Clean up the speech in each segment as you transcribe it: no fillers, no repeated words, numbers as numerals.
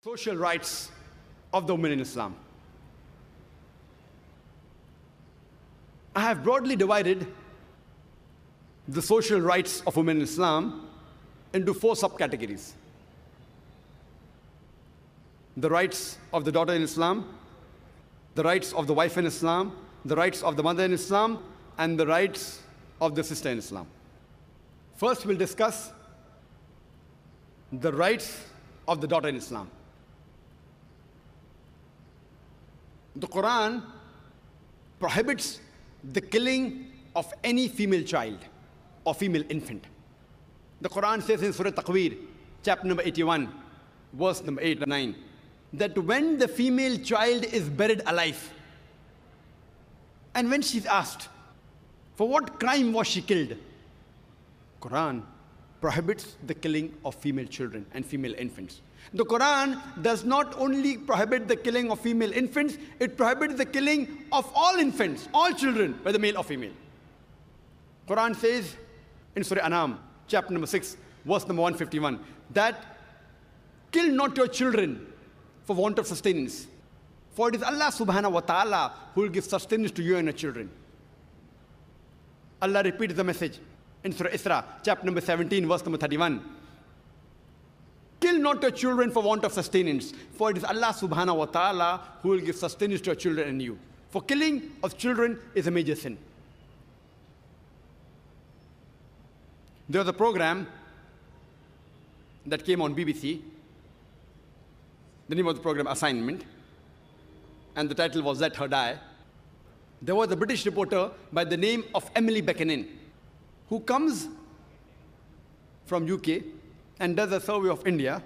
Social rights of the women in Islam. I have broadly divided the social rights of women in Islam into 4 subcategories. The rights of the daughter in Islam, the rights of the wife in Islam, the rights of the mother in Islam, and the rights of the sister in Islam. First, we'll discuss the rights of the daughter in Islam. The Quran prohibits the killing of any female child or female infant. The Quran says in Surah Takrir, chapter number 81, verse number 8 and 9, that when the female child is buried alive, and when she's asked, for what crime was she killed? Quran prohibits the killing of female children and female infants. The Quran does not only prohibit the killing of female infants, it prohibits the killing of all infants, all children, whether male or female. Quran says in Surah Anam, chapter number 6, verse number 151, that kill not your children for want of sustenance. For it is Allah subhanahu wa ta'ala who will give sustenance to you and your children. Allah repeats the message in Surah Isra, chapter number 17, verse number 31. Kill not your children for want of sustenance, for it is Allah subhanahu wa ta'ala who will give sustenance to your children and you. For killing of children is a major sin. There was a program that came on BBC. The name of the program, Assignment, and the title was Let Her Die. There was a British reporter by the name of Emily Beckonen, who comes from UK and does a survey of India,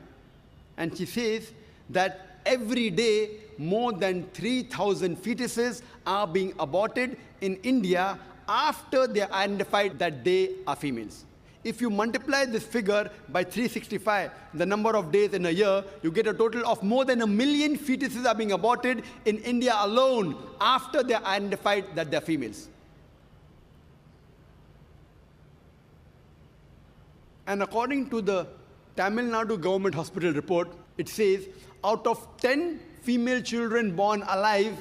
and she says that every day more than 3,000 fetuses are being aborted in India after they are identified that they are females. If you multiply this figure by 365, the number of days in a year, you get a total of more than 1 million fetuses are being aborted in India alone after they are identified that they are females. And according to the Tamil Nadu government hospital report, it says out of 10 female children born alive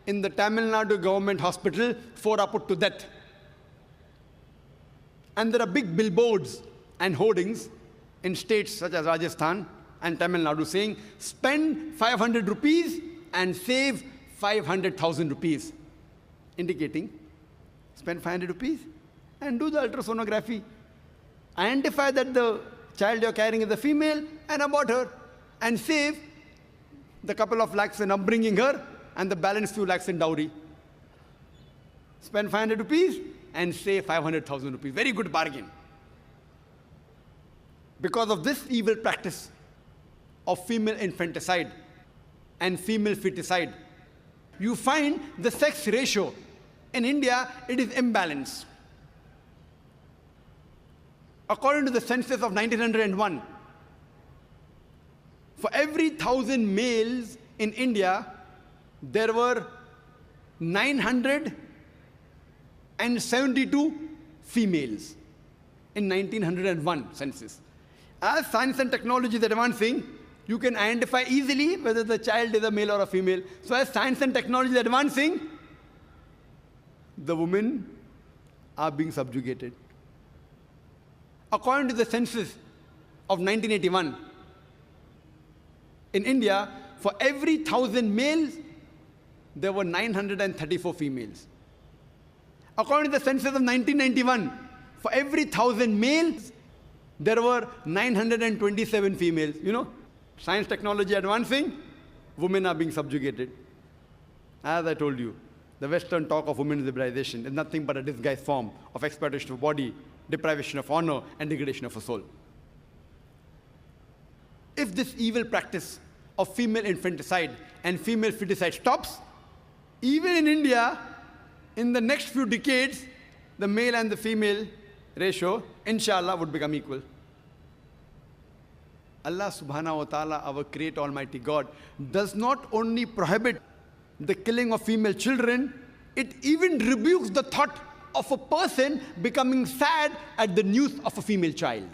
in the Tamil Nadu government hospital, 4 are put to death. And there are big billboards and hoardings in states such as Rajasthan and Tamil Nadu saying, spend 500 rupees and save 500,000 rupees. Indicating, spend 500 rupees and do the ultrasonography. Identify that the child you're carrying is a female and abort her and save the couple of lakhs in upbringing her and the balance few lakhs in dowry. Spend 500 rupees and save 500,000 rupees. Very good bargain. Because of this evil practice of female infanticide and female feticide, you find the sex ratio in India, it is imbalanced. According to the census of 1901, for every 1,000 males in India, there were 972 females in 1901 census. As science and technology is advancing, you can identify easily whether the child is a male or a female. So as science and technology is advancing, the women are being subjugated. According to the census of 1981, in India, for every 1,000 males, there were 934 females. According to the census of 1991, for every 1,000 males, there were 927 females. You know, science, technology advancing, women are being subjugated. As I told you, the Western talk of women's liberalization is nothing but a disguised form of exploitation of body, deprivation of honor, and degradation of a soul. If this evil practice of female infanticide and female feticide stops, even in India, in the next few decades, the male and the female ratio, inshallah, would become equal. Allah subhanahu wa ta'ala, our great almighty God, does not only prohibit the killing of female children, it even rebukes the thought of a person becoming sad at the news of a female child.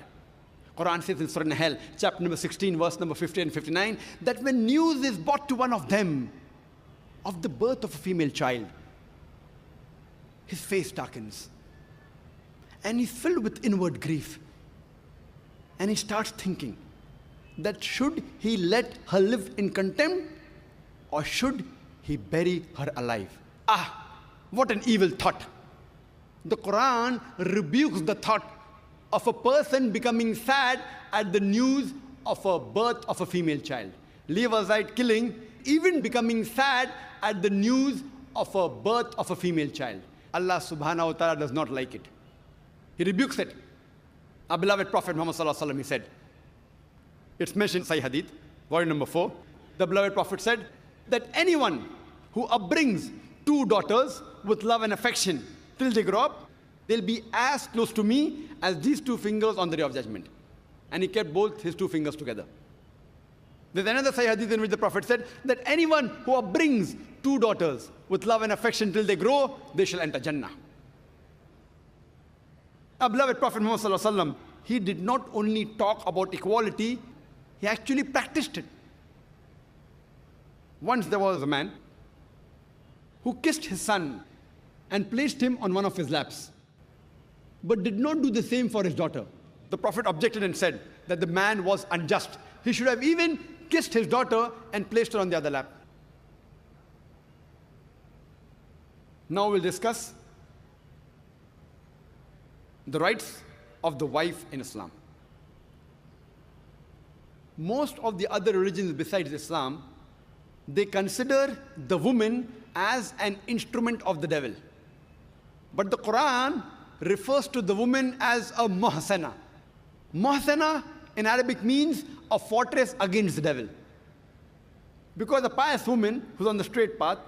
Quran says in Surah Nahl, chapter number 16, verse number 50 and 59, that when news is brought to one of them of the birth of a female child, his face darkens and he's filled with inward grief. And he starts thinking that should he let her live in contempt or should he bury her alive? Ah, what an evil thought. The Quran rebukes the thought of a person becoming sad at the news of a birth of a female child. Leave aside killing, even becoming sad at the news of a birth of a female child. Allah subhanahu wa ta'ala does not like it. He rebukes it. Our beloved Prophet Muhammad sallallahu alaihi wasallam, he said, it's mentioned in Sahih Hadith, volume number 4. The beloved Prophet said that anyone who upbrings two daughters with love and affection till they grow up, they'll be as close to me as these two fingers on the day of judgment. And he kept both his two fingers together. There's another Sahih Hadith in which the Prophet said that anyone who upbrings two daughters with love and affection till they grow, they shall enter Jannah. Our beloved Prophet Muhammad sallallahu alaihi wasallam, he did not only talk about equality, he actually practiced it. Once there was a man who kissed his son and placed him on one of his laps, but did not do the same for his daughter. The Prophet objected and said that the man was unjust. He should have even kissed his daughter and placed her on the other lap. Now we'll discuss the rights of the wife in Islam. Most of the other religions besides Islam, they consider the woman as an instrument of the devil. But the Quran refers to the woman as a muhsana. Muhsana in Arabic means a fortress against the devil. Because a pious woman who's on the straight path,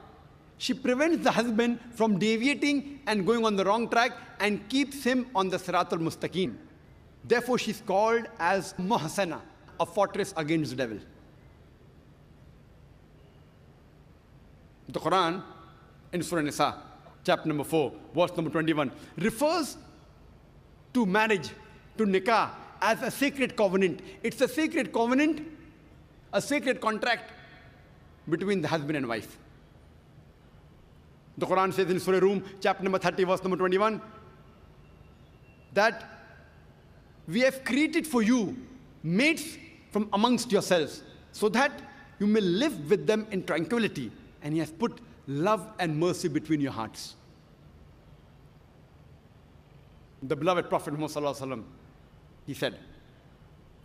she prevents the husband from deviating and going on the wrong track and keeps him on the Sirat al-Mustaqim. Therefore, she's called as muhsana, a fortress against the devil. The Quran in Surah Nisa, chapter number 4, verse number 21, refers to marriage, to nikah, as a sacred covenant. It's a sacred covenant, a sacred contract between the husband and wife. The Quran says in Surah Rum, chapter number 30, verse number 21, that we have created for you mates from amongst yourselves, so that you may live with them in tranquility. And He has put love and mercy between your hearts. The beloved Prophet Muhammad sallallahu alaihi wasallam, he said,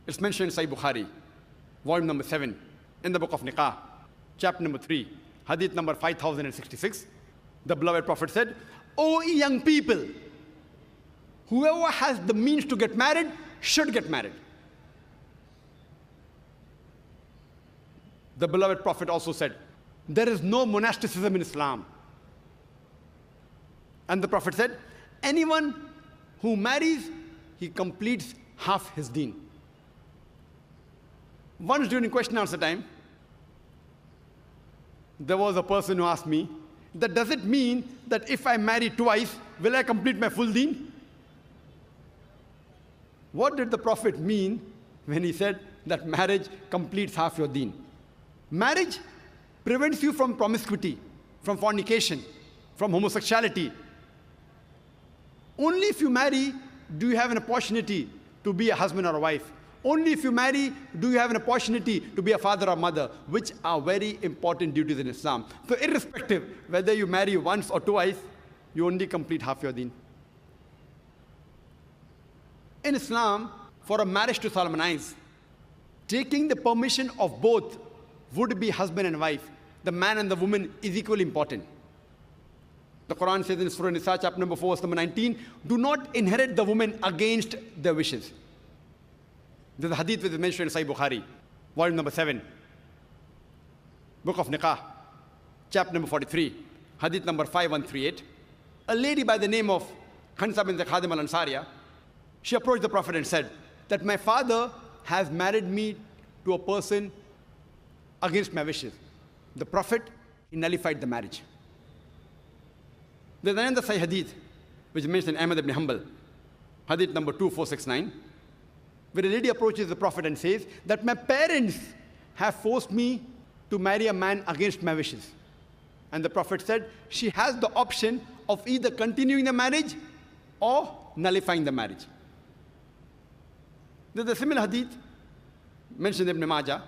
it's mentioned in Sahih Bukhari, volume number 7, in the book of Nikah, chapter number 3, hadith number 5066. The beloved Prophet said, O young people, whoever has the means to get married should get married. The beloved Prophet also said, there is no monasticism in Islam. And the Prophet said, anyone who marries, he completes half his deen. Once during question and answer time, there was a person who asked me, that does it mean that if I marry twice, will I complete my full deen? What did the Prophet mean when he said that marriage completes half your deen? Marriage prevents you from promiscuity, from fornication, from homosexuality. Only if you marry do you have an opportunity to be a husband or a wife. Only if you marry do you have an opportunity to be a father or mother, which are very important duties in Islam. So irrespective whether you marry once or twice, you only complete half your deen. In Islam, for a marriage to solemnize, taking the permission of both would-be husband and wife, the man and the woman, is equally important. The Quran says in Surah Nisa, chapter number 4, verse number 19, do not inherit the woman against their wishes. There's a hadith which is mentioned in Sahih Bukhari, volume number 7, book of Nikah, chapter number 43, hadith number 5138. A lady by the name of Khansa bint Khadim al-Ansariya, she approached the Prophet and said that my father has married me to a person against my wishes. The Prophet, he nullified the marriage. There's another Sahih hadith which is mentioned in Ahmad ibn Hanbal, hadith number 2469. where a lady approaches the Prophet and says that my parents have forced me to marry a man against my wishes. And the Prophet said she has the option of either continuing the marriage or nullifying the marriage. There's a similar hadith mentioned in Ibn Majah,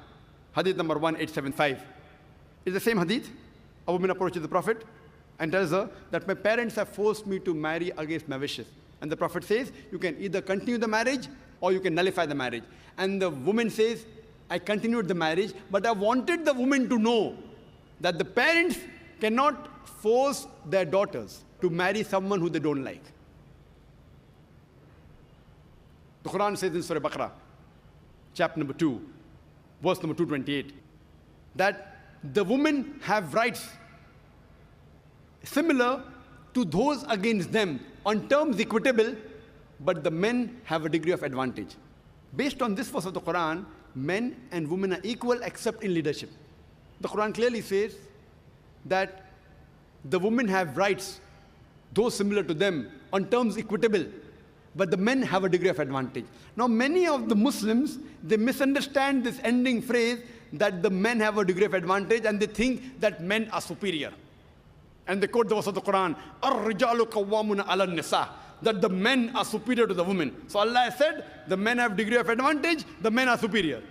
hadith number 1875. It's the same hadith. A woman approaches the Prophet and tells her that my parents have forced me to marry against my wishes. And the Prophet says, you can either continue the marriage or you can nullify the marriage. And the woman says, I continued the marriage, but I wanted the woman to know that the parents cannot force their daughters to marry someone who they don't like. The Quran says in Surah Baqarah, chapter number 2, verse number 228, that the women have rights similar to those against them on terms equitable, but the men have a degree of advantage. Based on this verse of the Quran, men and women are equal except in leadership. The Quran clearly says that the women have rights, those similar to them, on terms equitable, but the men have a degree of advantage. Now, many of the Muslims, they misunderstand this ending phrase that the men have a degree of advantage, and they think that men are superior. And they quote the verse of the Quran, "Ar-rijalu qawwamuna 'ala an-nisa," that the men are superior to the women. So Allah has said, the men have degree of advantage, the men are superior.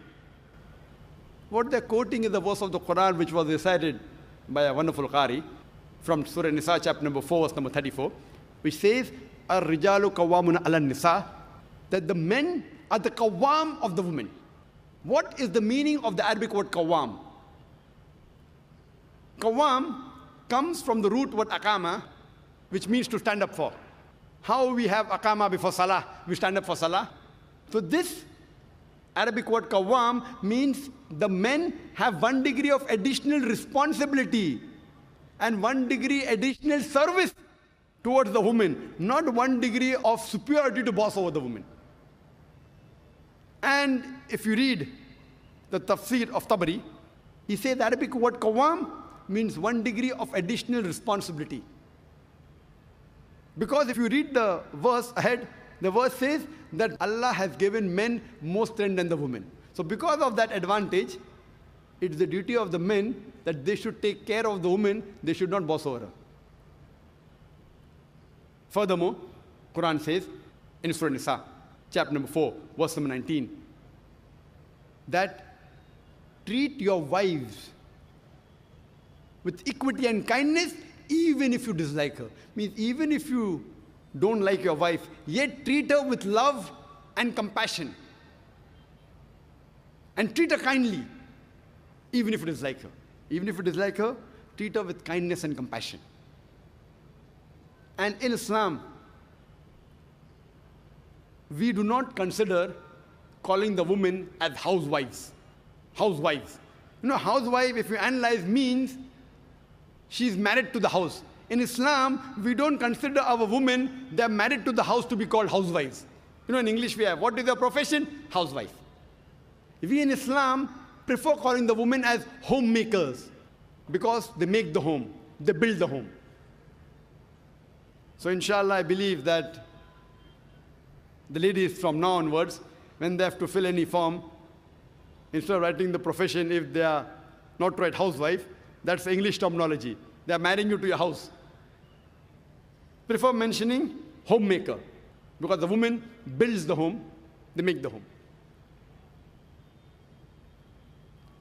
What they're quoting is the verse of the Quran which was recited by a wonderful Qari from Surah Nisa, chapter number 4, verse number 34, which says, "Ar-rijalu qawwamuna 'ala an-nisa," that the men are the qawwam of the women. What is the meaning of the Arabic word qawwam? Qawwam comes from the root word aqama, which means to stand up for. How we have aqama before salah, we stand up for salah. So this Arabic word qawwam means the men have 1 degree of additional responsibility and 1 degree additional service towards the woman, not 1 degree of superiority to boss over the woman. And if you read the tafsir of Tabari, he says the Arabic word qawwam means 1 degree of additional responsibility. Because if you read the verse ahead, the verse says that Allah has given men more strength than the women. So because of that advantage, it's the duty of the men that they should take care of the woman, they should not boss over her. Furthermore, Quran says in Surah Nisa, chapter number 4, verse number 19, that treat your wives with equity and kindness, even if you dislike her. Means even if you don't like your wife, yet treat her with love and compassion. And treat her kindly, even if you dislike her. Even if you dislike her, treat her with kindness and compassion. And in Islam, we do not consider calling the women as housewives. Housewives. You know, housewife, if you analyze, means she's married to the house. In Islam, we don't consider our women, they're married to the house, to be called housewives. You know, in English we have, what is their profession? Housewife. We in Islam prefer calling the women as homemakers because they make the home, they build the home. So inshallah, I believe that the ladies from now onwards, when they have to fill any form, instead of writing the profession, if they are not to write housewife, that's English terminology. They are marrying you to your house. Prefer mentioning homemaker, because the woman builds the home, they make the home.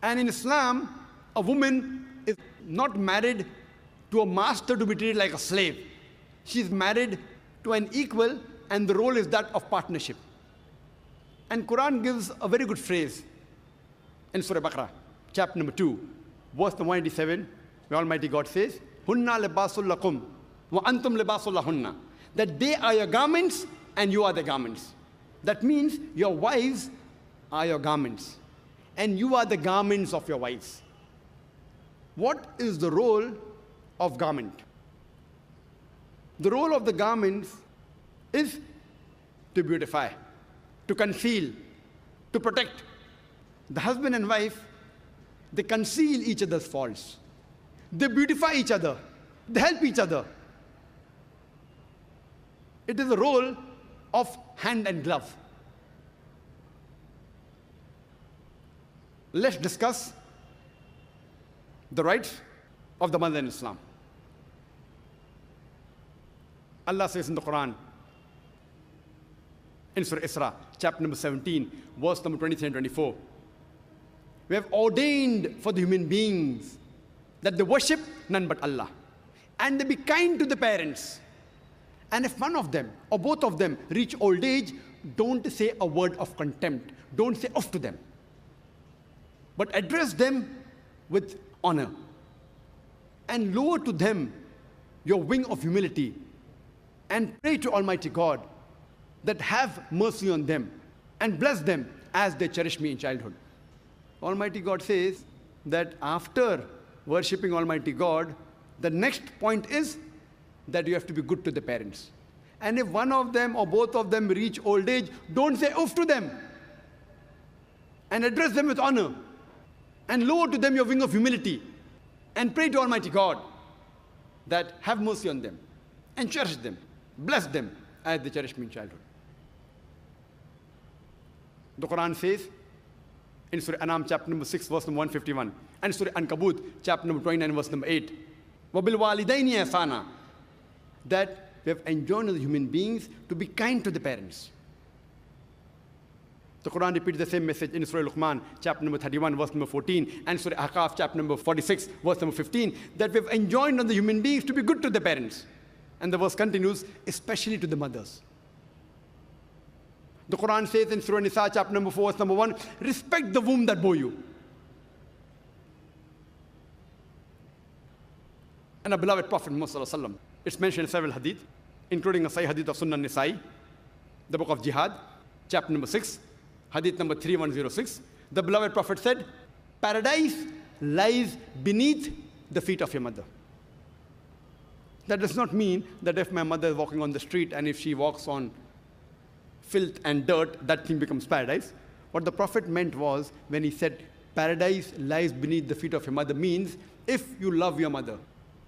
And in Islam, a woman is not married to a master to be treated like a slave. She is married to an equal, and the role is that of partnership. And Quran gives a very good phrase in Surah Baqarah, chapter number 2, verse number 187, where Almighty God says, "Hunna libasul lakum wa antum libasul lahunna," that they are your garments and you are the garments. That means your wives are your garments and you are the garments of your wives. What is the role of garment? The role of the garments is to beautify, to conceal, to protect. The husband and wife, they conceal each other's faults. They beautify each other. They help each other. It is the role of hand and glove. Let's discuss the rights of the mother in Islam. Allah says in the Quran, in Surah Isra, chapter number 17, verse number 23 and 24, we have ordained for the human beings that they worship none but Allah, and they be kind to the parents. And if one of them or both of them reach old age, don't say a word of contempt. Don't say off to them, but address them with honor and lower to them your wing of humility, and pray to Almighty God that have mercy on them and bless them as they cherish me in childhood. Almighty God says that after worshipping Almighty God, the next point is that you have to be good to the parents. And if one of them or both of them reach old age, don't say oof to them, and address them with honor and lower to them your wing of humility, and pray to Almighty God that have mercy on them and cherish them, bless them as they cherish me in childhood. The Quran says in Surah Anam, chapter number 6, verse number 151, and Surah Ankabut, chapter number 29, verse number 8, وَبِالْوَالِدَيْنِ إِحْسَانًا, that we have enjoined on the human beings to be kind to the parents. The Quran repeats the same message in Surah Luqman, chapter number 31, verse number 14, and Surah Ahqaf, chapter number 46, verse number 15, that we have enjoined on the human beings to be good to the parents. And the verse continues, especially to the mothers. The Quran says in Surah Nisa, chapter number 4, verse number 1, respect the womb that bore you. And our beloved Prophet Muhammad, it's mentioned in several hadith, including a Sahih hadith of Sunnah Nisa'i, the book of Jihad, chapter number 6, hadith number 3106. The beloved Prophet said, paradise lies beneath the feet of your mother. That does not mean that if my mother is walking on the street and if she walks on filth and dirt, that thing becomes paradise. What the Prophet meant was, when he said paradise lies beneath the feet of your mother, means if you love your mother,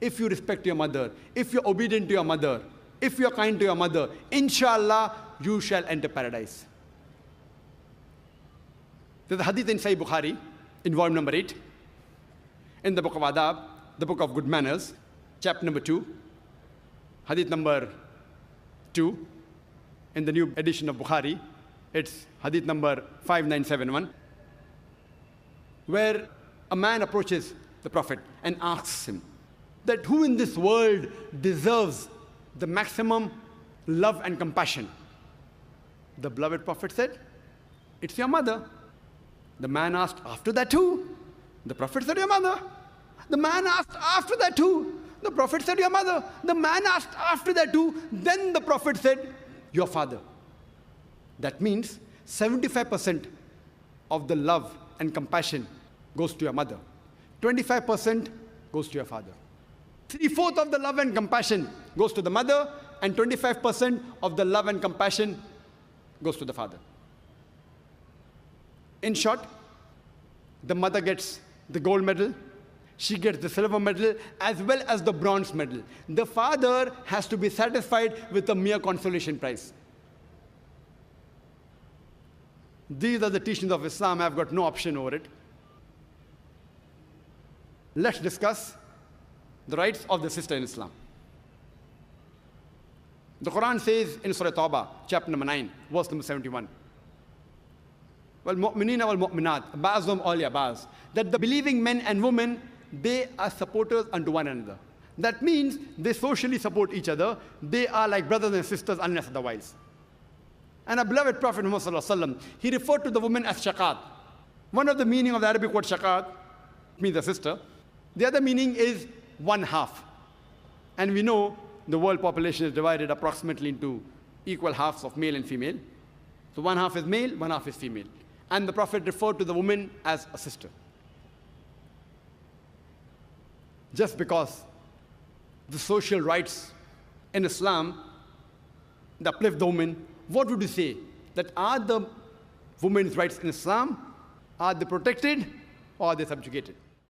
if you respect your mother, if you're obedient to your mother, if you're kind to your mother, inshallah, you shall enter paradise. There's a hadith in Sahih Bukhari, in volume number 8, in the book of Adab, the book of good manners, chapter number 2, hadith number 2, in the new edition of Bukhari, it's hadith number 5971, where a man approaches the Prophet and asks him that who in this world deserves the maximum love and compassion? The beloved Prophet said, it's your mother. The man asked, after that who? The Prophet said, your mother. The man asked, after that who? The Prophet said, your mother. The man asked, after that who? Then the Prophet said, your father. That means 75% of the love and compassion goes to your mother. 25% goes to your father. 3/4 of the love and compassion goes to the mother, and 25% of the love and compassion goes to the father. In short, the mother gets the gold medal, she gets the silver medal, as well as the bronze medal. The father has to be satisfied with a mere consolation prize. These are the teachings of Islam. I've got no option over it. Let's discuss the rights of the sister in Islam. The Quran says in Surah Tawbah, chapter number 9, verse number 71, وَالْمُؤْمِنِينَ وَالْمُؤْمِنَاتِ بَعْضُهُمْ أَوْلِيَاءُ بَعْضٍ, that the believing men and women, they are supporters unto one another. That means they socially support each other. They are like brothers and sisters unless otherwise. And our beloved Prophet Muhammad, he referred to the woman as shakat. One of the meaning of the Arabic word shakat means a sister. The other meaning is one half. And we know the world population is divided approximately into equal halves of male and female. So one half is male, one half is female. And the Prophet referred to the woman as a sister. Just because the social rights in Islam that uplift the woman, what would you say? That are the women's rights in Islam, are they protected or are they subjugated?